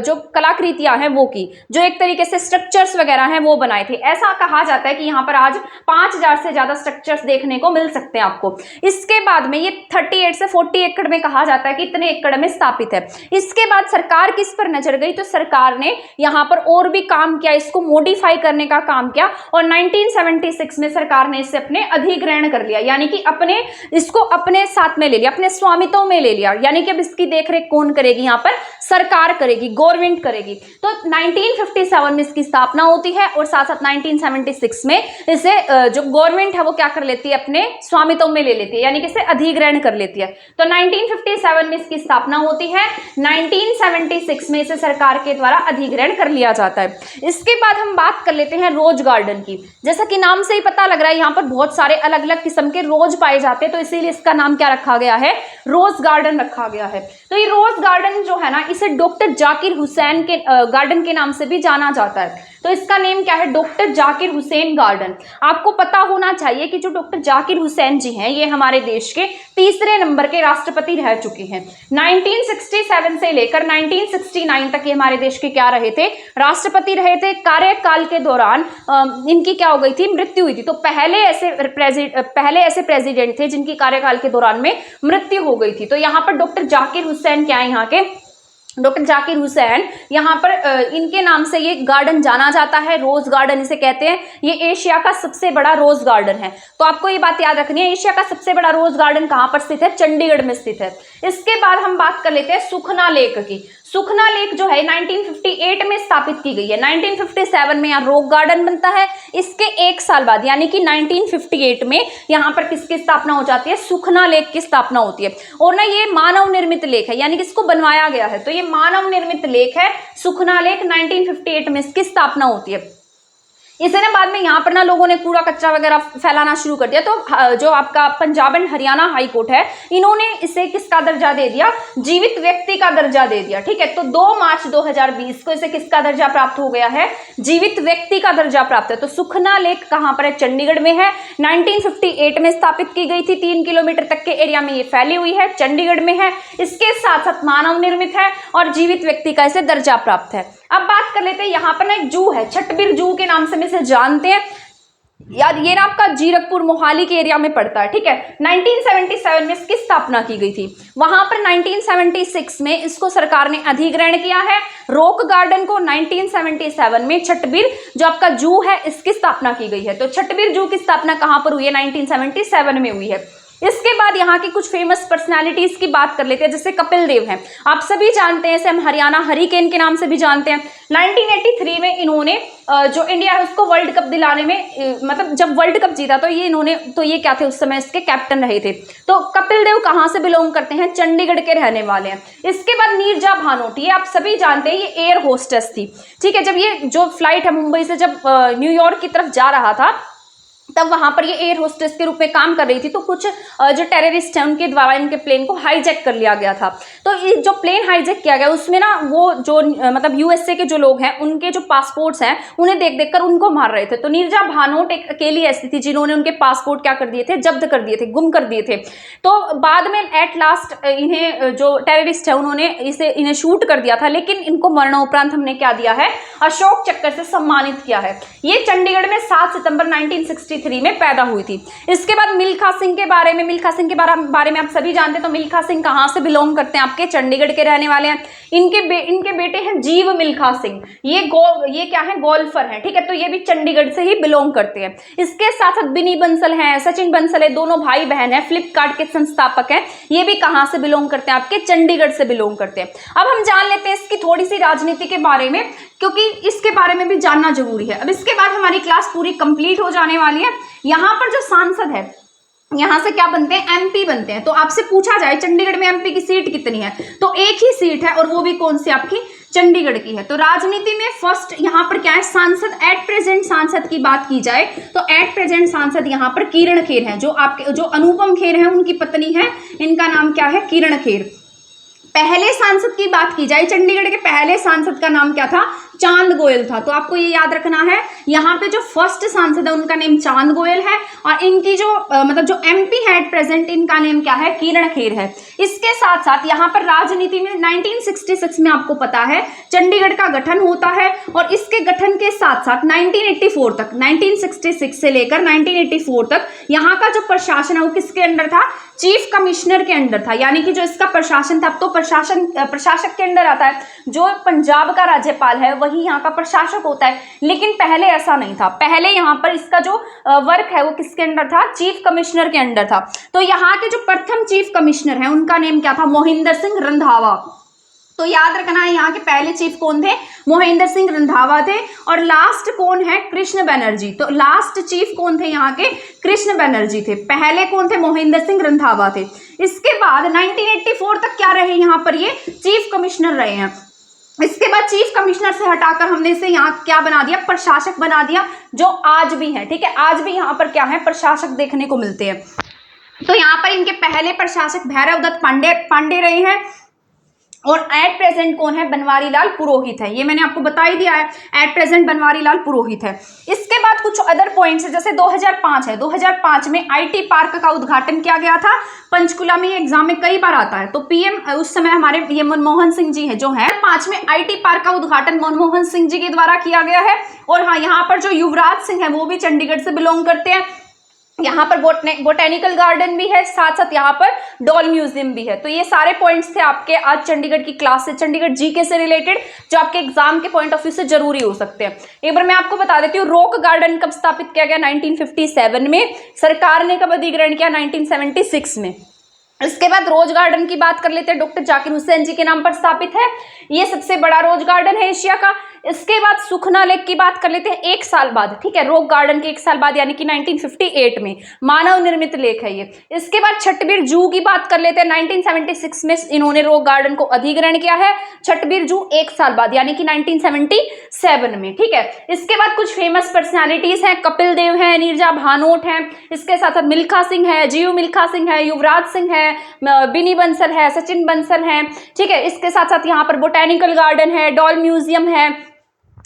Speaker 1: जो कलाकृतियां हैं वो की, जो एक तरीके से स्ट्रक्चर्स वगैरह हैं वो बनाए थे। ऐसा कहा जाता है कि यहाँ पर आज 5000 से ज्यादा स्ट्रक्चर्स देखने को मिल सकते हैं आपको। इसके बाद में ये 38 से 40 एकड़ में कहा जाता है कि इतने एकड़ में स्थापित है। इसके बाद सरकार सरकार किस पर नजर गई, तो सरकार ने यहाँ पर और भी काम किया, इसको मॉडिफाई करने का काम किया और 1976 में सरकार ने इसे अपने अधिग्रहण कर लिया, यानी कि इसको अपने साथ में ले लिया, अपने स्वामित्व में ले लिया, यानी कि अब इसकी देखरेख कौन करेगी, यहाँ पर सरकार करेगी, गवर्नमेंट करेगी। तो 1957 में इसकी स्थापना होती है और साथ साथ 1976 में इसे जो गवर्नमेंट है वो क्या कर लेती है, अपने स्वामित्व में ले लेती है, यानी कि इसे अधिग्रहण कर लेती है। तो 1957 में इसकी स्थापना होती है, 1976 में इसे सरकार के द्वारा अधिग्रहण कर लिया जाता है। इसके बाद हम बात कर लेते हैं रोज गार्डन की। जैसा कि नाम से ही पता लग रहा है, यहाँ पर बहुत सारे अलग अलग किस्म के रोज पाए जाते हैं, तो इसीलिए इसका नाम क्या रखा गया है, रोज गार्डन रखा गया है। तो ये रोज गार्डन जो है ना, इसे डॉक्टर जाकिर हुसैन के गार्डन के नाम से भी जाना जाता है। तो इसका नेम क्या है, डॉक्टर जाकिर हुसैन गार्डन। आपको पता होना चाहिए कि जो डॉक्टर जाकिर हुसैन जी हैं, ये हमारे देश के तीसरे नंबर के राष्ट्रपति रह चुके हैं। 1967 से लेकर 1969 तक ये हमारे देश के क्या रहे थे, राष्ट्रपति रहे थे। कार्यकाल के दौरान इनकी क्या हो गई थी, मृत्यु हुई थी। तो पहले ऐसे प्रेसिडेंट थे जिनकी कार्यकाल के दौरान में मृत्यु हो गई थी। तो यहाँ पर डॉक्टर जाकिर हुसैन क्या है, यहाँ के डॉक्टर जाकिर हुसैन, यहाँ पर इनके नाम से ये गार्डन जाना जाता है, रोज गार्डन इसे कहते हैं। ये एशिया का सबसे बड़ा रोज गार्डन है। तो आपको ये बात याद रखनी है, एशिया का सबसे बड़ा रोज गार्डन कहाँ पर स्थित है, चंडीगढ़ में स्थित है। इसके बाद हम बात कर लेते हैं सुखना लेक की। सुखना लेक जो है 1958 में स्थापित की गई है। 1957 में यहाँ रॉक गार्डन बनता है। इसके एक साल बाद यानी कि 1958 में यहाँ पर किसकी स्थापना हो जाती है, सुखना लेक की स्थापना होती है। और ना ये मानव निर्मित लेक है, यानी कि इसको बनवाया गया है, तो ये मानव निर्मित लेक है सुखना लेक। 1958 में इसकी स्थापना होती है। इसे ना बाद में यहाँ पर ना लोगों ने कूड़ा कचरा वगैरह फैलाना शुरू कर दिया, तो जो आपका Punjab and Haryana high court है, इन्होंने इसे किसका दर्जा दे दिया, जीवित व्यक्ति का दर्जा दे दिया। ठीक है, तो 2 मार्च 2020 को इसे किसका दर्जा प्राप्त हो गया है, जीवित व्यक्ति का दर्जा प्राप्त है। तो सुखना लेक कहाँ पर है, चंडीगढ़ में है। 1958 में स्थापित की गई थी, 3 किलोमीटर तक के एरिया में ये फैली हुई है, चंडीगढ़ में है। इसके साथ साथ मानव निर्मित है और जीवित व्यक्ति का इसे दर्जा प्राप्त है। अब बात कर लेते हैं, यहाँ पर ना एक जू है, छठबीर जू के नाम से इसे जानते हैं यार। ये ना आपका जीरकपुर मोहाली के एरिया में पड़ता है। ठीक है, 1977 में इसकी स्थापना की गई थी। वहां पर 1976 में इसको सरकार ने अधिग्रहण किया है। रॉक गार्डन को 1977 में छठबीर जो आपका जू है इसकी स्थापना की गई है। तो छठबीर जू की स्थापना कहां पर हुई है, 1977 में हुई है। इसके बाद यहाँ की कुछ फेमस पर्सनालिटीज की बात कर लेते हैं, जैसे कपिल देव हैं, आप सभी जानते हैं, इसे हम हरियाणा हरिकेन के नाम से भी जानते हैं। 1983 में इन्होंने जो इंडिया है उसको वर्ल्ड कप दिलाने में, मतलब जब वर्ल्ड कप जीता तो ये क्या थे उस समय, इसके कैप्टन रहे थे। तो कपिल देव कहाँ से बिलोंग करते हैं, चंडीगढ़ के रहने वाले हैं। इसके बाद नीरजा भानोट, ये आप सभी जानते हैं, ये एयर होस्टेस थी। ठीक है, जब ये जो फ्लाइट है मुंबई से जब न्यूयॉर्क की तरफ जा रहा था, तब वहां पर ये एयर होस्टेस के रूप में काम कर रही थी। तो कुछ जो टेररिस्ट हैं उनके द्वारा इनके प्लेन को हाईजैक कर लिया गया था। तो ये जो प्लेन हाईजैक किया गया उसमें ना वो जो मतलब यूएसए के जो लोग हैं उनके जो पासपोर्ट्स हैं उन्हें देख देख कर उनको मार रहे थे। तो नीरजा भानोट एक अकेली ऐसी थी जिन्होंने उनके पासपोर्ट क्या कर दिए थे, जब्त कर दिए थे, गुम कर दिए थे। तो बाद में एट लास्ट इन्हें जो टेररिस्ट है उन्होंने इन्हें शूट कर दिया था, लेकिन इनको मरणोपरांत हमने क्या दिया है, अशोक चक्र से सम्मानित किया है। ये चंडीगढ़ में 7 सितंबर 1963 में पैदा हुई थी। इसके बाद मिल्खा सिंह के बारे में आप सभी जानते हैं। तो मिल्खा सिंह कहां से बिलोंग करते हैं, आपके चंडीगढ़ के रहने वाले हैं। इनके बेटे हैं जीव मिल्खा सिंह, ये क्या है, गोल्फर हैं। ठीक है, तो ये भी चंडीगढ़ से ही बिलोंग करते हैं। इसके साथ साथ बिनी बंसल हैं, सचिन बंसल है, दोनों भाई बहन हैं, फ्लिपकार्ट के संस्थापक हैं। ये भी कहां से बिलोंग करते हैं, आपके चंडीगढ़ से बिलोंग करते हैं। अब हम जान लेते हैं इसकी थोड़ी सी राजनीति के बारे में, क्योंकि इसके बारे में भी जानना जरूरी है। अब इसके बाद हमारी क्लास पूरी कंप्लीट हो जाने वाली है। यहाँ पर जो सांसद है, यहाँ से क्या बनते हैं, एमपी बनते हैं। तो आपसे पूछा जाए चंडीगढ़ में एमपी की सीट कितनी है, तो एक ही सीट है, और वो भी कौन सी, आपकी चंडीगढ़ की है। तो राजनीति में फर्स्ट यहाँ पर क्या है, सांसद, एट प्रेजेंट सांसद की बात की जाए तो एट प्रेजेंट सांसद यहाँ पर किरण खेर है, जो अनुपम खेर है उनकी पत्नी है, इनका नाम क्या है, किरण खेर। पहले सांसद की बात की जाए, चंडीगढ़ के पहले सांसद का नाम क्या था, चांद गोयल था। तो आपको ये याद रखना है, यहाँ पे जो फर्स्ट सांसद है उनका नेम चांद गोयल है और इनकी जो मतलब जो एमपी है एट प्रेजेंट, इनका नेम क्या है, किरण खेर है। इसके साथ साथ यहाँ पर राजनीति में 1966 में आपको पता है चंडीगढ़ का गठन होता है और इसके गठन के साथ साथ 1984 तक, 1966 से लेकर 1984 तक यहाँ का जो प्रशासन है वो किसके अंडर था, चीफ कमिश्नर के अंडर था। यानी कि जो इसका प्रशासन था, अब तो प्रशासक के अंडर आता है, जो पंजाब का राज्यपाल है वही यहाँ का प्रशासक होता है, लेकिन पहले ऐसा नहीं था। पहले यहाँ पर इसका जो वर्क है वो किसके अंडर था, चीफ कमिश्नर के अंडर था। तो यहाँ के जो प्रथम चीफ कमिश्नर है उनका नेम क्या था, मोहिंदर सिंह रंधावा। तो याद रखना है यहाँ के पहले चीफ कौन थे, मोहिंदर सिंह रंधावा थे। और लास्ट कौन है, कृष्ण बनर्जी। तो लास्ट चीफ कौन थे यहाँ के, कृष्ण बनर्जी थे। पहले कौन थे, मोहिंदर सिंह रंधावा थे। इसके बाद 1984 तक क्या रहे, यहाँ पर ये चीफ कमिश्नर रहे हैं। इसके बाद चीफ कमिश्नर से हटाकर हमने इसे यहाँ क्या बना दिया, प्रशासक बना दिया, जो आज भी है। ठीक है, आज भी यहाँ पर क्या है, प्रशासक देखने को मिलते हैं। तो यहाँ पर इनके पहले प्रशासक भैरव दत्त पांडे रहे हैं और एट प्रेजेंट कौन है, बनवारी लाल पुरोहित है। ये मैंने आपको बता ही दिया है, एट प्रेजेंट बनवारी लाल पुरोहित है। इसके बाद कुछ अदर पॉइंट्स है, जैसे 2005 है, 2005 में आईटी पार्क का उद्घाटन किया गया था। पंचकुला में एग्जाम में कई बार आता है। तो पीएम उस समय हमारे ये मनमोहन सिंह जी है जो है, 5 में आईटी पार्क का उद्घाटन मनमोहन सिंह जी के द्वारा किया गया है। और हाँ, यहाँ पर जो युवराज सिंह है वो भी चंडीगढ़ से बिलोंग करते हैं। यहाँ पर बोटेनिकल गार्डन भी है, साथ साथ यहाँ पर डॉल म्यूजियम भी है। तो ये सारे पॉइंट्स थे आपके आज चंडीगढ़ की क्लास से, चंडीगढ़ जीके से रिलेटेड, जो आपके एग्जाम के पॉइंट ऑफ व्यू से जरूरी हो सकते हैं। एक बार मैं आपको बता देती हूँ, रॉक गार्डन कब स्थापित किया गया, 1957 में। सरकार ने कब अधिग्रहण किया, 1976 में। इसके बाद रोज गार्डन की बात कर लेते हैं, डॉक्टर जाकिर हुसैन जी के नाम पर स्थापित है। ये सबसे बड़ा रोज गार्डन है एशिया का। इसके बाद सुखना लेक की बात कर लेते हैं, 1 साल बाद, ठीक है, रॉक गार्डन के 1 साल बाद, यानी कि 1958 में मानव निर्मित लेक है ये। इसके बाद छठबीर जू की बात कर लेते हैं, 1976 में इन्होंने रॉक गार्डन को अधिग्रहण किया है। छठबीर जू 1 साल बाद, यानी कि 1977 में, ठीक है। इसके बाद कुछ फेमस पर्सनैलिटीज हैं, कपिल देव है, नीरजा भानोट है, इसके साथ साथ मिल्खा सिंह है, जीयू मिल्खा सिंह है, युवराज सिंह है, बिनी बंसल है, सचिन बंसल है, ठीक है। इसके साथ साथ यहाँ पर बोटेनिकल गार्डन है, डॉल म्यूजियम है,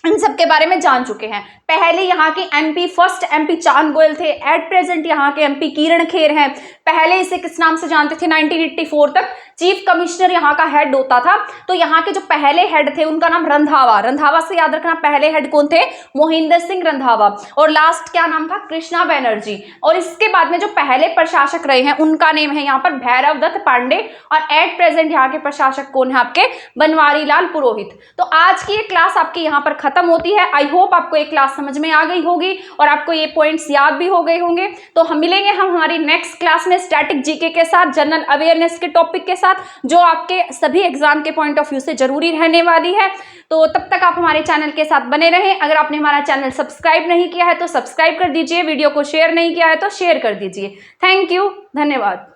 Speaker 1: इन सब के बारे में जान चुके हैं। पहले यहाँ के एमपी, फर्स्ट एमपी चांद गोयल थे। एट प्रेजेंट यहाँ के एमपी किरण खेर हैं। पहले इसे किस नाम से जानते थे, 1984 तक चीफ कमिश्नर यहाँ का हेड होता था। तो यहाँ के जो पहले हेड थे उनका नाम रंधावा, रंधावा से याद रखना, पहले हेड कौन थे, मोहिंदर सिंह रंधावा। और लास्ट क्या नाम था, कृष्णा बनर्जी। और इसके बाद में जो पहले प्रशासक रहे हैं उनका नेम है यहाँ पर भैरव दत्त पांडे। और एट प्रेजेंट यहाँ के प्रशासक कौन है, आपके बनवारी लाल पुरोहित। तो आज की ये क्लास आपकी यहाँ पर खत्म होती है। आई होप आपको ये क्लास समझ में आ गई होगी और आपको ये पॉइंट्स याद भी हो गए होंगे। तो हम मिलेंगे हमारी नेक्स्ट क्लास में स्टैटिक जीके के साथ, जनरल अवेयरनेस के टॉपिक के साथ, जो आपके सभी एग्जाम के पॉइंट ऑफ व्यू से जरूरी रहने वाली है। तो तब तक आप हमारे चैनल के साथ बने रहें। अगर आपने हमारा चैनल सब्सक्राइब नहीं किया है तो सब्सक्राइब कर दीजिए, वीडियो को शेयर नहीं किया है तो शेयर कर दीजिए। थैंक यू, धन्यवाद।